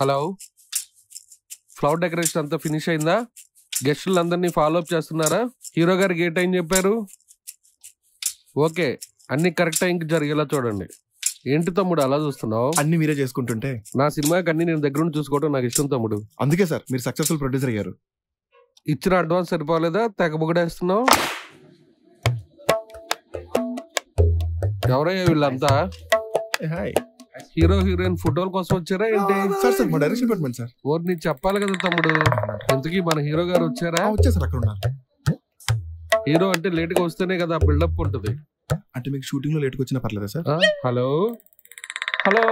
Hello, flower decoration అంతా finish అయిందా? గెస్టులు అందరినీ ఫాలో అప్ చేస్తున్నారా? హీరో గారికి ఏ టైం చెప్పారు? ఓకే, అన్ని కరెక్ట్ టైంకి జరిగేలా చూడండి. ఏంటి తమ్ముడు అలా చూస్తున్నావు? అన్ని మీరే చేసుకుంటుంటే నా సినిమాకి అన్ని నేను దగ్గర నుండి చూసుకోవడం నాకు ఇష్టం తమ్ముడు. అందుకే సార్ మీరు సక్సెస్ఫుల్ ప్రొడ్యూసర్ అయ్యారు. ఇచ్చిన అడ్వాన్స్ సరిపోలేదా? తెగ బొగడేస్తున్నావు. ఎవరయ్యా వీళ్ళంతా? హాయ్ హీరో హీరోయిన్ ఫోటోల కోసం వచ్చారా ఏంటి? సార్ సార్ మా డైరెక్షన్ డిపార్ట్మెంట్ సార్. ఓర్ నీకు చెప్పాలి కదా తమ్ముడు. ఇంతకీ మన హీరో గారు వచ్చారా? వచ్చేసారు, అక్కడ ఉన్నారు. హీరో అంటే లేట్ గా వస్తేనే కదా బిల్డప్ ఉంటుంది. అంటే మీకు షూటింగ్ లో లేట్కి వచ్చినా పర్లేదా సార్? హలో హలో,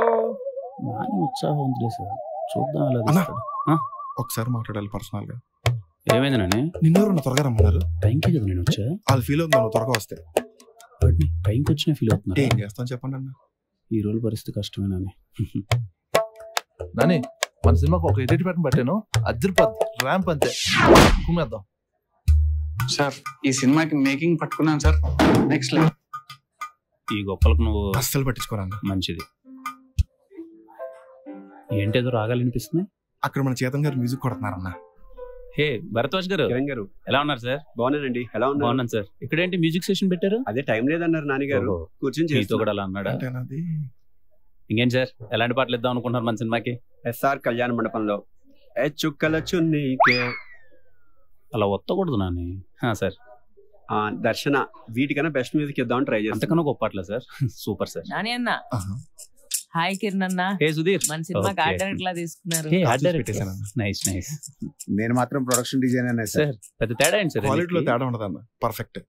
ఉత్సాహం ఉంది సార్, చూద్దాం. ఒకసారి మాట్లాడాలి పర్సనల్ గా. ఏమైంది నాని? నిన్నెవరన్నా త్వరగా రమ్మన్నారు. టైంకి కదా నేను వచ్చా. వాళ్ళు ఫీల్ అవుతున్నారు త్వరగా వస్తే. టైంకి వచ్చినా ఫీల్ అవుతున్నారు. ఏం చేస్తాను చెప్పండి అన్న. ఈ రోజు పరిస్థితి కష్టమే నాని. నాని మన సినిమాకు ఒక ఎడిట్ ప్యాటర్న్ పట్టాను, అద్దరిపోద్ది ర్యాంప్ అంతే, కుమ్మేద్దాం. సార్ ఈ సినిమాకి మేకింగ్ పట్టుకున్నాను సార్, నెక్స్ట్ లెవెల్. ఈ గొప్పలకు నువ్వు అస్సలు పట్టించుకోరన్న. మంచిది. ఏంటేదో రాగాలు వినిపిస్తున్నాయి. అక్కడ మన చేతన్ గారు మ్యూజిక్ కొడుతున్నారన్న. హే భరద్వాజ్ గారు, కిరణ్ గారు ఎలా ఉన్నారు సార్? బాగున్నానండి. ఎలా ఉన్నారు? బాగున్నాను సార్. ఇక్కడేంటి మ్యూజిక్ సెషన్ పెట్టారు? అదే టైం లేదన్నారు నాన్నగారు, కూర్చొని మీతో కూడా అలా అన్నాడా? అంటే నాది ఇంకేంటి సార్, ఎలాంటి పాటలు ఇద్దాం అనుకుంటున్నారు మన సినిమాకి? ఎస్ఆర్ కళ్యాణ మండపంలో ఏ చుక్కల చున్నీకే, అలా వత్తకూడదు నాని. సార్ దర్శన, వీటికన్నా బెస్ట్ మ్యూజిక్ ఇద్దామని ట్రై చేస్తాను. అంతకన్నా గొప్ప పాటలా సార్? Super sir. నాని అన్న, హాయ్ కిరణ్ అన్న. హే సుధీర్, మన సినిమాకి ఆర్ట్ డైరెక్టర్ లా తీసుకున్నారు. Nice nice. నేను మాత్రం ప్రొడక్షన్ డిజైనర్ సార్. పెద్ద తేడా ఏంటి సార్? క్వాలిటీలో తేడా ఉండదన్న, పర్ఫెక్ట్.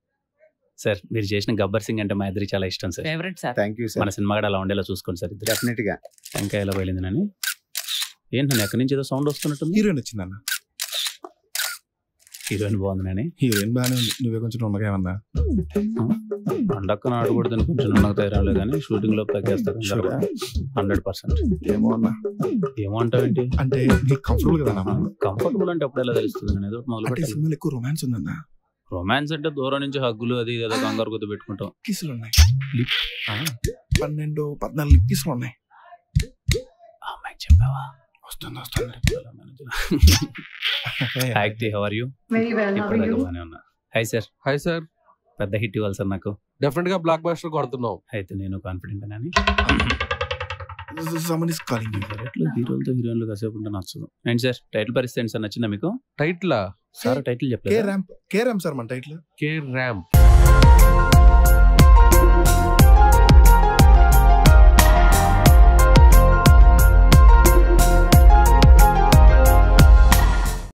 సార్ మీరు చేసిన గబ్బర్ సింగ్ అంటే మా ఇద్దరికి చాలా ఇష్టం sir. Favourite sir. Thank you sir. మన సినిమా కూడా అలా ఉండేలా చూసుకోండి సార్. డెఫినెట్ గా. ఇంకా ఎలా వెళ్ళింది నాని? ఏంటి నన్ను ఎక్కడి నుంచి ఏదో సౌండ్ వస్తున్నట్టుంది? హీరోయిన్ వచ్చిందన్న. హీరోయిన్ బాగుంది నాని. హీరోయిన్ బాగానే ఉంది, నువ్వే కొంచెం ఉండగా ఏమన్నా. పండక్కన ఆడకూడదని కొంచెం ఉన్నగా తయారాలే కానీ షూటింగ్ లో ప్యాకేస్తారు 100%. ఏమో అన్న. ఏమో అంటావేంటి? అంటే నీకు కంఫర్టబుల్ కదా? కంఫర్టబుల్ అంటే అప్పుడు ఎలా తెలుస్తుంది? నేను ఏదో మొదలు అంటే సినిమాలో ఎక్కువ రొమాన్స్ ఉందన్న. రొమాన్స్ అంటే దూరం నుంచి హగ్గులు అది ఏదో కంగారు కొద్ది పెట్టుకుంటాం. కిస్సులు ఉన్నాయి, 12-14 కిస్సులు ఉన్నాయి. అమ్మాయికి చెప్పావా? వస్తుంది వస్తుంది. How are you? బాగానే ఉన్నా. Hi sir. Hi sir. పెద్ద హిట్ ఇవ్వాలి సార్ నాకు. డెఫినెట్ గా బ్లాక్ బస్టర్ కొడుతున్నావు. అయితే నేను కాన్ఫిడెంట్ అని. హీరోలతో హీరోయిన్లు కాసేపు ఉంటే నచ్చదు. ఏంటి సార్ టైటిల్ పరిస్థితి ఏంటి సార్, నచ్చిందా మీకు? టైటిల్ సార్ టైటిల్ చెప్పలేదు. కే ర్యాంప్ సార్ మన టైటిల్. K ramp.